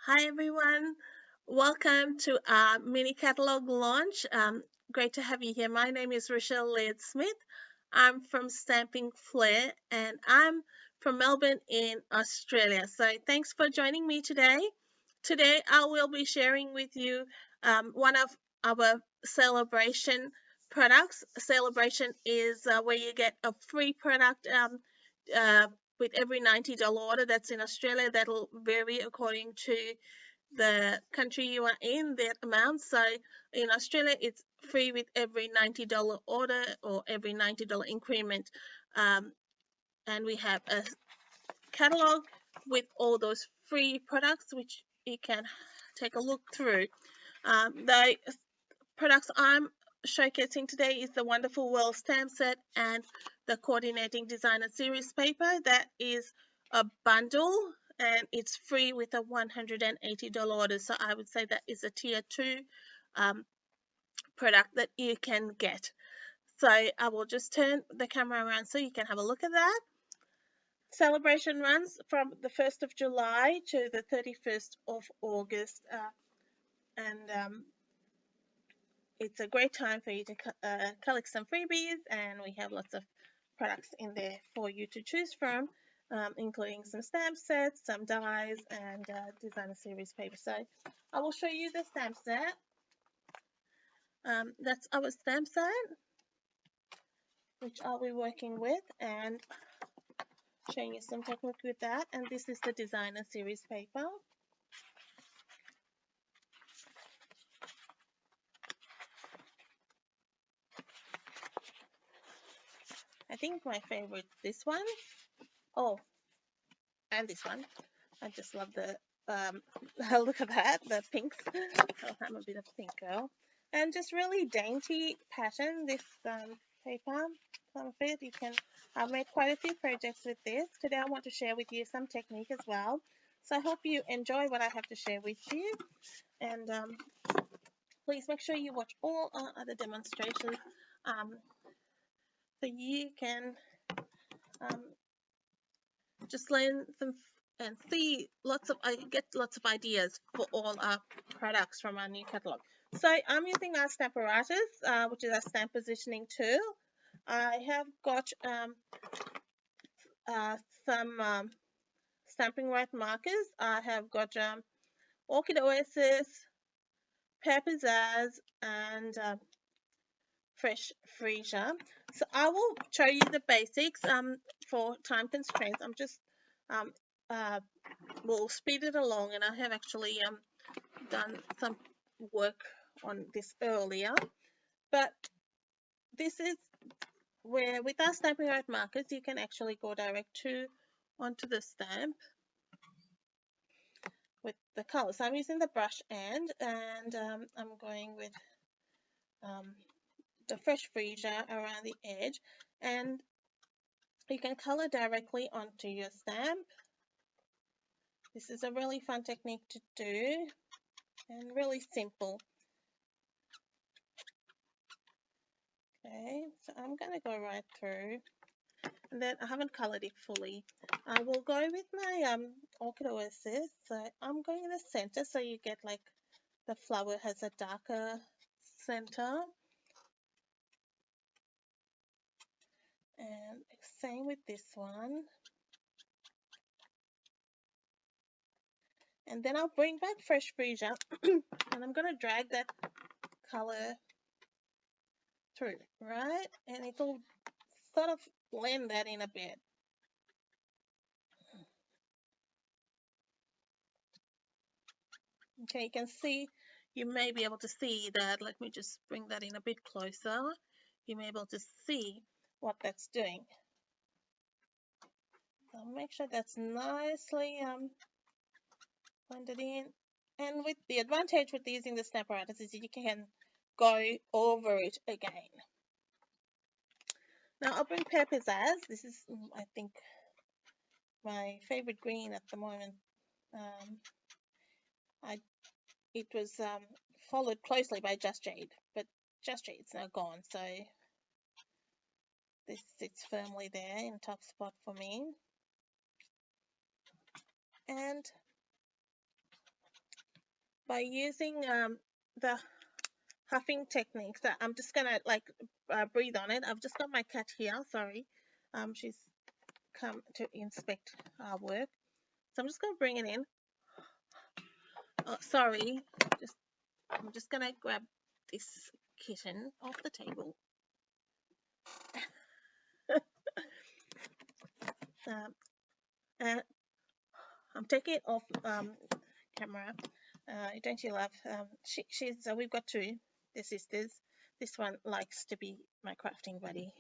Hi everyone, welcome to our mini catalog launch. Great to have you here. My name is Rochelle Laird Smith. I'm from Stamping Flair and I'm from Melbourne in Australia. So thanks for joining me today. Today I will be sharing with you one of our Sale-A-Bration products. Sale-A-Bration is where you get a free product uh, with every $90 order. That's in Australia. That'll vary according to the country you are in, that amount. So in Australia, it's free with every $90 order or every $90 increment. Um, and we have a catalog with all those free products, which you can take a look through. The products I'm showcasing today is the Wonderful World stamp set and the Coordinating Designer series paper. That is a bundle and it's free with a $180 order. So I would say that is a tier 2 um, product that you can get. So I will just turn the camera around so you can have a look at that. Sale-A-Bration runs from the 1st of July to the 31st of August. And it's a great time for you to collect some freebies, and we have lots of products in there for you to choose from, including some stamp sets, some dies, and designer series paper. So I will show you the stamp set. That's our stamp set, which I'll be working with and showing you some technique with that. And this is the designer series paper. I think my favorite is this one. Oh, and this one. I just love the look at that, the pinks. Oh, I'm a bit of a pink girl. And just really dainty pattern, this paper. Some of it, I've made quite a few projects with this. Today I want to share with you some technique as well. So I hope you enjoy what I have to share with you. And please make sure you watch all our other demonstrations so you can um, just learn some and see get lots of ideas for all our products from our new catalog. So I'm using our Stamparatus, which is our stamp positioning tool. I have got some stamping white markers. I have got Orchid Oasis, Pear Pizzazz, and Fresh Freesia. So I will show you the basics for time constraints. I'm just um, uh, will speed it along, and I have actually done some work on this earlier. But this is where with our stamping out markers you can actually go direct to onto the stamp with the color. So I'm using the brush end, and I'm going with the Fresh Freesia around the edge, and you can color directly onto your stamp. This is a really fun technique to do and really simple. Okay, so I'm going to go right through, and then I haven't colored it fully. I will go with my Orchid Oasis. So I'm going in the center, so you get like the flower has a darker center. And same with this one. And then I'll bring back Fresh Freesia, and I'm going to drag that color through, right? And it'll sort of blend that in a bit. Okay, you can see, you may be able to see that. Let me just bring that in a bit closer. You may be able to see what that's doing. So make sure that's nicely blended in. And with the advantage with using the Stamparatus is you can go over it again. Now I'll bring Pear Pizzazz. This is, I think, my favorite green at the moment. It was followed closely by Just Jade, but Just Jade's now gone, so this sits firmly there in top spot for me. And by using the huffing technique. So I'm just gonna like breathe on it. I've just got my cat here. Sorry, she's come to inspect our work. So I'm just gonna bring it in. Oh, sorry, I'm just gonna grab this kitten off the table. Um, and I'm taking it off camera. Don't you love? She's we've got two. This is this one likes to be my crafting buddy.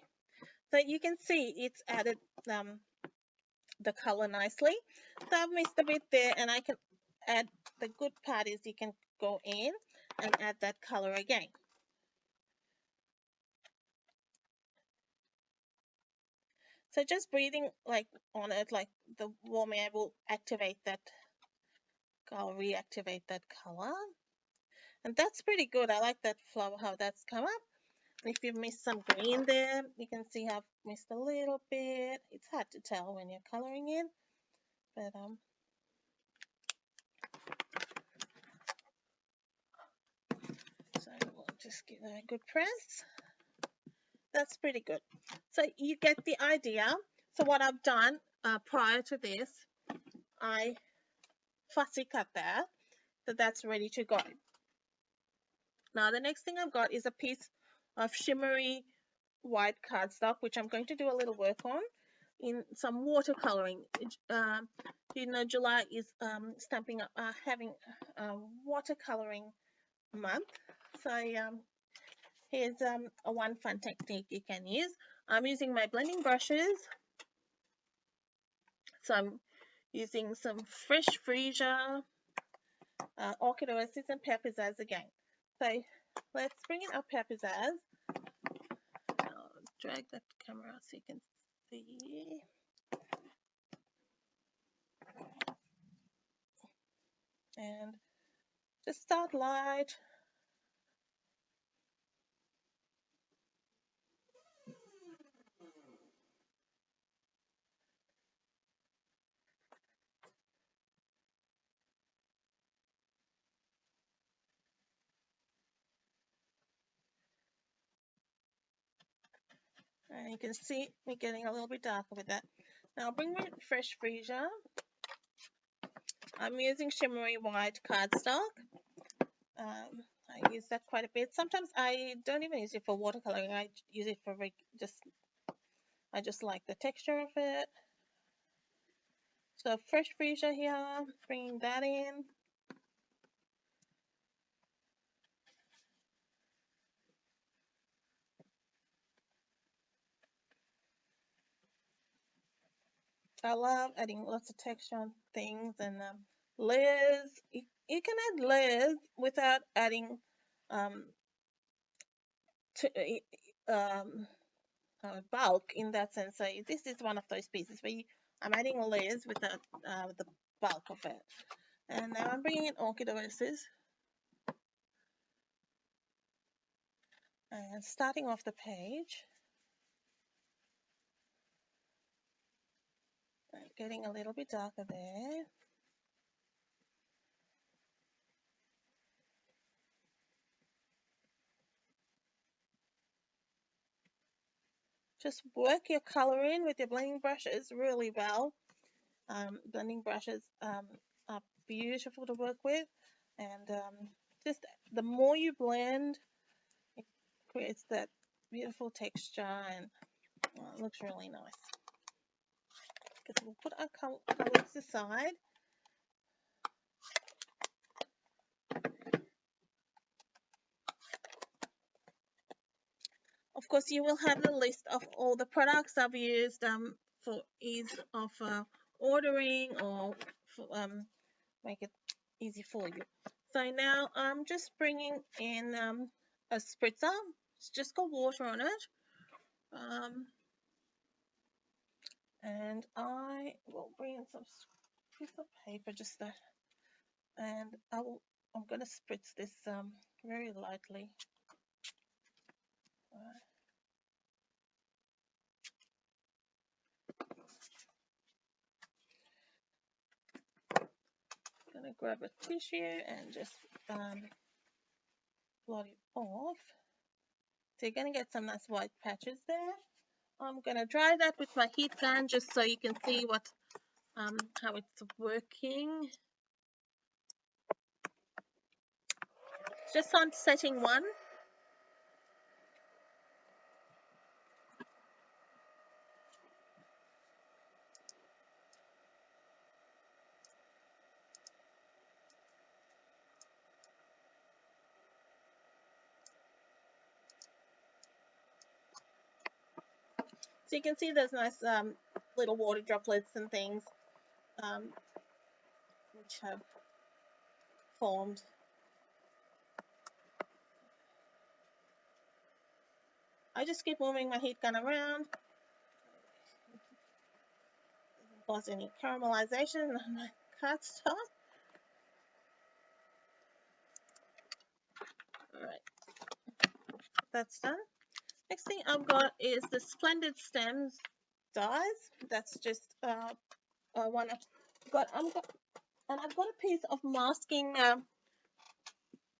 So you can see it's added the color nicely. So I've missed a bit there, and I can add. The good part is you can go in and add that color again. So just breathing like on it, like the warm air will activate that. I'll reactivate that color. And that's pretty good. I like that flower, how that's come up. And if you've missed some green there, you can see I've missed a little bit. It's hard to tell when you're coloring in, but so we'll just give it a good press. That's pretty good. So you get the idea. So what I've done prior to this, I fussy cut that, so that's ready to go. Now the next thing I've got is a piece of shimmery white cardstock, which I'm going to do a little work on in some watercoloring. July is Stampin' Up having a watercoloring month. So here's a one fun technique you can use. I'm using my blending brushes. So I'm using some fresh freesia, orchid oasis, and pepperzaz again. So let's bring in our pepperzaz. I'll drag that camera so you can see. And just start light. And you can see me getting a little bit darker with that. Now I'll bring my fresh freesia. I'm using shimmery white cardstock. I use that quite a bit. Sometimes I don't even use it for watercoloring. I use it for I just like the texture of it. So fresh freesia here, bringing that in. I love adding lots of texture on things and layers. You can add layers without adding um, to, bulk in that sense. So this is one of those pieces where I'm adding layers without the bulk of it. And now I'm bringing in orchid oasis and starting off the page. Getting a little bit darker there. Just work your color in with your blending brushes really well. Blending brushes are beautiful to work with, and just the more you blend, it creates that beautiful texture, and it looks really nice. Because we'll put our colors aside. Of course, you will have the list of all the products I've used for ease of ordering or for, make it easy for you. So now I'm just bringing in a spritzer. It's just got water on it. And I will bring in some piece of paper just that, and I'm going to spritz this very lightly. I'm going to grab a tissue and just blot it off. So you're going to get some nice white patches there. I'm going to dry that with my heat gun just so you can see what how it's working. Just on setting 1. So you can see there's nice little water droplets and things which have formed. I just keep moving my heat gun around. Doesn't cause any caramelization on my cardstock. Alright, that's done. Next thing I've got is the Splendid Stems dies. That's just one I've got. And I've got a piece of masking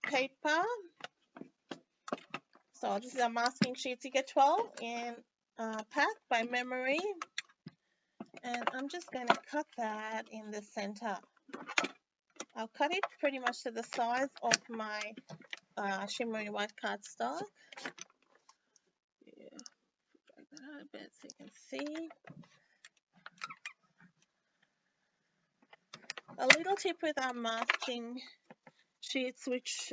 paper. So this is a masking sheet. You get 12 in pack by memory. And I'm just going to cut that in the center. I'll cut it pretty much to the size of my shimmery white cardstock. Yeah, drag that out a bit so you can see. A little tip with our masking sheets, which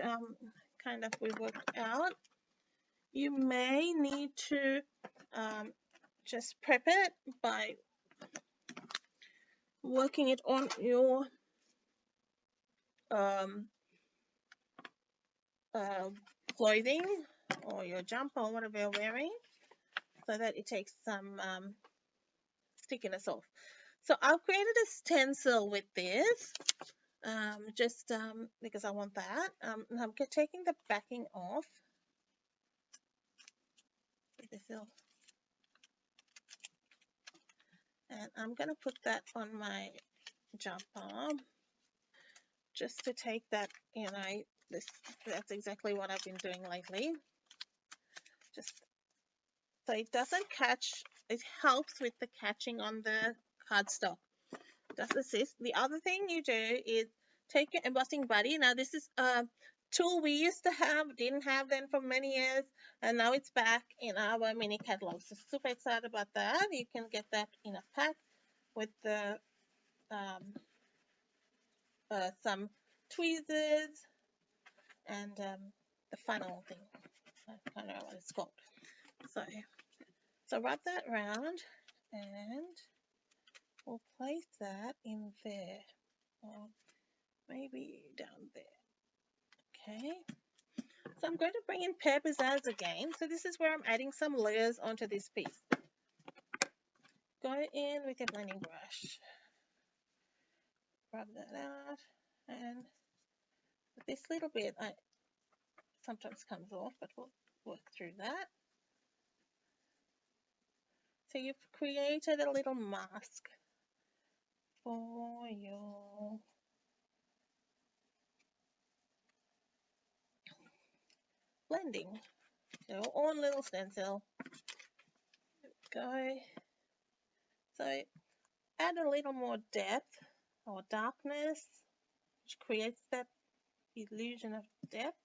kind of we worked out, you may need to just prep it by working it on your clothing or your jumper or whatever you're wearing, so that it takes some stickiness off. So I've created a stencil with this, just because I want that. I'm taking the backing off. And I'm going to put that on my jumper just to take that, that's exactly what I've been doing lately. Just so it doesn't catch, it helps with the catching on the cardstock. Does assist. The other thing you do is take your Embossing Buddy. Now this is a tool we used to have, didn't have then for many years, and now it's back in our mini catalog. So super excited about that. You can get that in a pack with the some tweezers and the funnel thing. I don't know what it's called. So wrap that around and we'll place that in there, or maybe down there. Okay. So I'm going to bring in Pear Pizzazz again. So this is where I'm adding some layers onto this piece. Go in with your blending brush. Rub that out, and this little bit sometimes comes off, but we'll work through that. So you've created a little mask for your blending. So on little stencil. Go. So add a little more depth or darkness, which creates that illusion of depth.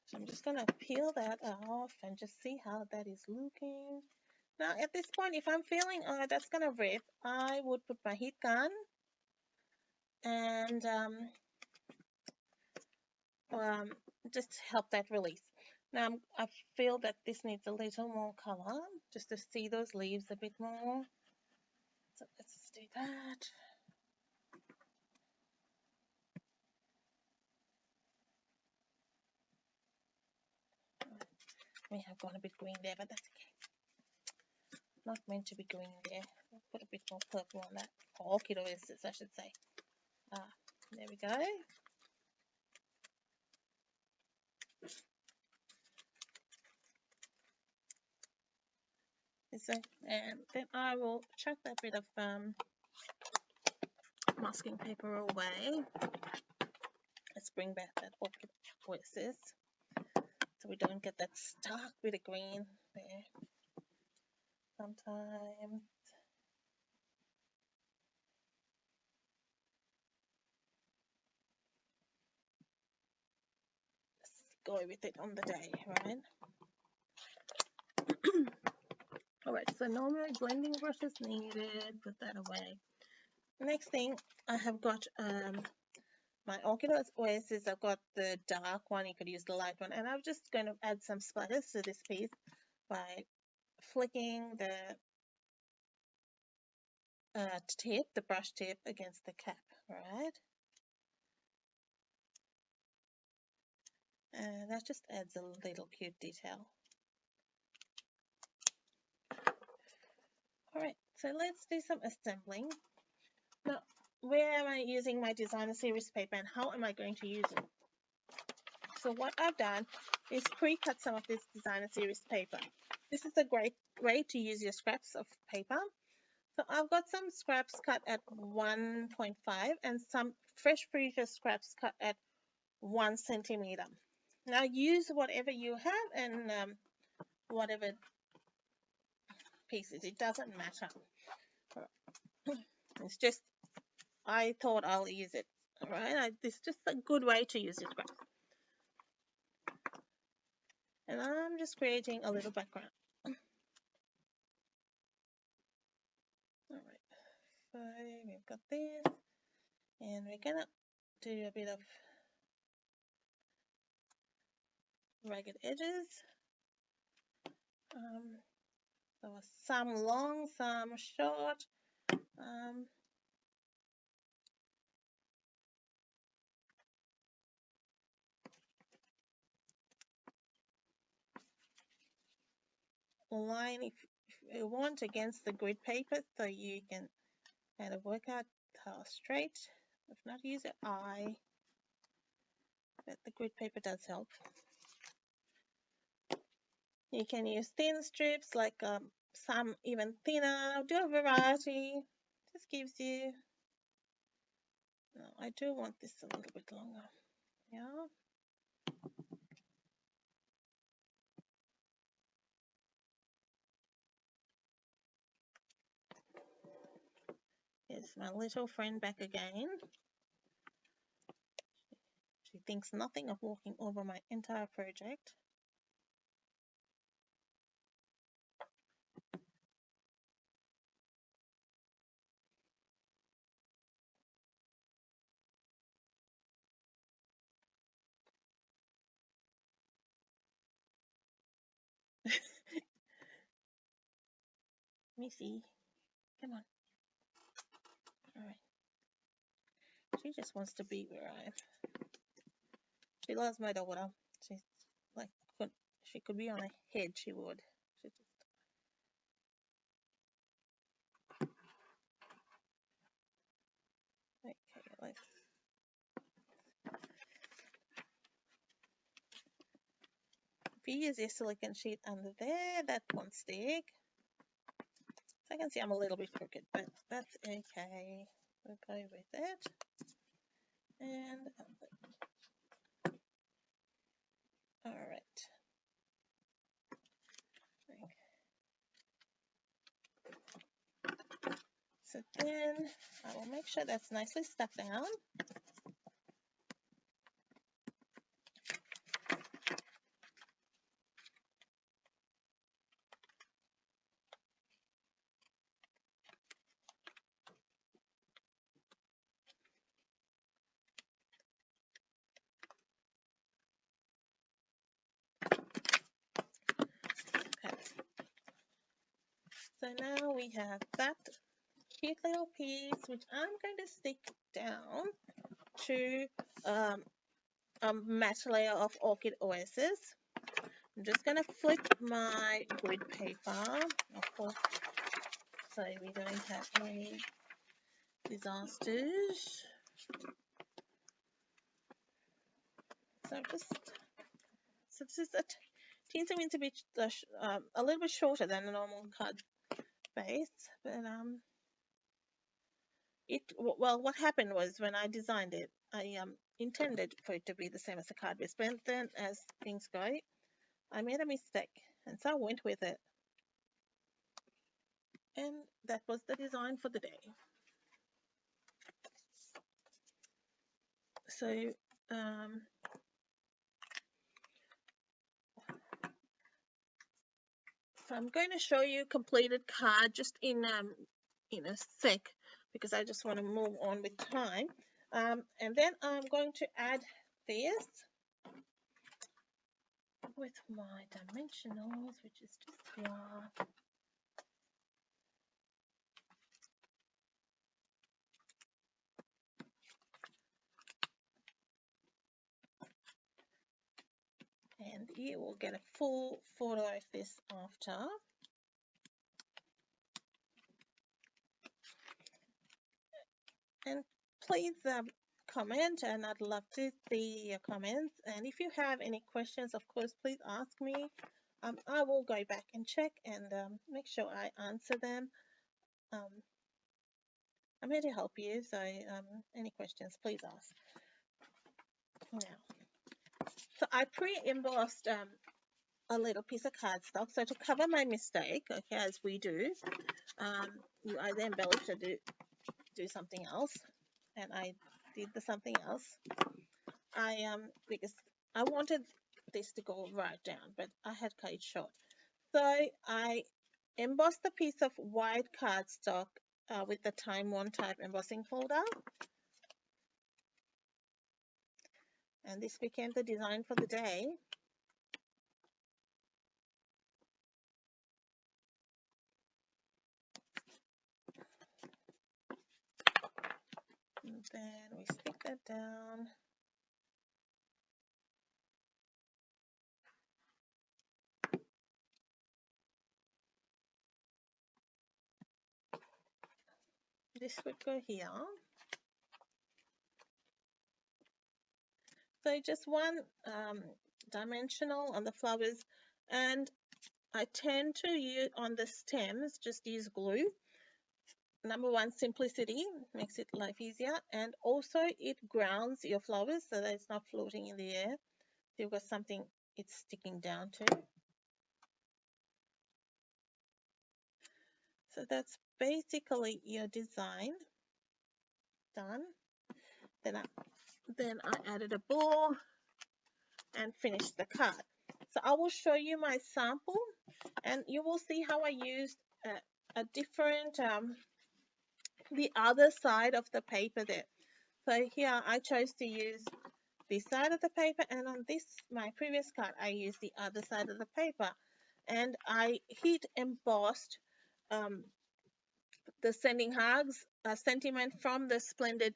So I'm just going to peel that off and just see how that is looking. Now at this point, if I'm feeling that's going to rip, I would put my heat gun and just help that release. Now I feel that this needs a little more color just to see those leaves a bit more. So let's do that. We have gone a bit green there, but that's okay. not meant to be green there. I'll put a bit more purple on that. Or orchid oasis, I should say. There we go. And then I will chuck that bit of masking paper away. Let's bring back that orchid oasis so we don't get that stark bit of green there. Sometimes just go with it on the day, right? Alright, so normally blending brush is needed, put that away. Next thing, I have got my orchid oasis. I've got the dark one, you could use the light one, and I'm just going to add some splatters to this piece by flicking the the brush tip against the cap, right? And that just adds a little cute detail. Alright, so let's do some assembling. Now, where am I using my designer series paper and how am I going to use it? So what I've done is pre-cut some of this designer series paper. This is a great way to use your scraps of paper. So I've got some scraps cut at 1.5 and some fresh previous scraps cut at 1 centimeter. Now use whatever you have and whatever pieces, it doesn't matter. It's just, I thought I'll use it, alright? This is just a good way to use your scraps. And I'm just creating a little background. Alright, so we've got this, and we're gonna do a bit of ragged edges. There was some long, some short. Line if you want against the grid paper, so you can kind of work out how straight. If not, use your eye, but the grid paper does help. You can use thin strips, like some even thinner. Do a variety. Just gives you. No, I do want this a little bit longer. Yeah. Here's my little friend back again. She thinks nothing of walking over my entire project. Missy, come on. Alright. She just wants to be where I am. She loves my daughter. She's like, she could be on a head, she would. She just... Okay, let's... If you use your silicone sheet under there, that won't stick. So I can see I'm a little bit crooked, but that's okay. We'll go with it. And all right. Okay. So then I will make sure that's nicely stuck down. So now we have that cute little piece, which I'm going to stick down to a matte layer of Orchid Oasis. I'm just going to flip my grid paper. Of course, so we don't have any disasters. So this is a teensy weensy bit a little bit shorter than a normal card base, but what happened was when I designed it, I intended for it to be the same as a card base, but then as things go, I made a mistake, and so I went with it, and that was the design for the day. So I'm going to show you completed card just in a sec, because I just want to move on with time. And then I'm going to add this with my dimensionals, which is just here. And you will get a full photo of this after. And please comment, and I'd love to see your comments. And if you have any questions, of course, please ask me. I will go back and check and make sure I answer them. I'm here to help you, so any questions, please ask. Now, so I pre-embossed a little piece of cardstock. So to cover my mistake, okay, as we do, I then embellish to do something else, and I did the something else. Because I wanted this to go right down, but I had cut it short. So I embossed a piece of white cardstock with the Time Worn type embossing folder. And this became the design for the day. And then we stick that down. This would go here. So just one dimensional on the flowers, and I tend to use on the stems, just use glue. Number one, simplicity makes it life easier, and also it grounds your flowers so that it's not floating in the air. You've got something it's sticking down to. So that's basically your design done. Then I added a ball and finished the card. So I will show you my sample, and you will see how I used a different, the other side of the paper there. So here I chose to use this side of the paper, and on my previous card, I used the other side of the paper. And I heat embossed the Sending Hugs sentiment from the Splendid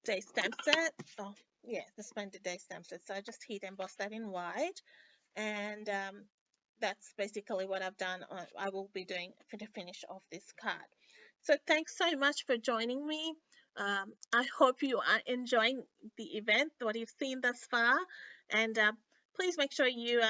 Day Stamp Set. Oh, yeah, the Splendid Day Stamp Set. So I just heat embossed that in white, and that's basically what I've done. I will be doing for the finish of this card. So thanks so much for joining me. I hope you are enjoying the event, what you've seen thus far, and please make sure you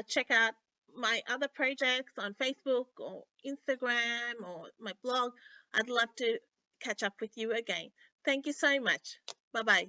check out my other projects on Facebook or Instagram or my blog. I'd love to catch up with you again. Thank you so much. Bye-bye.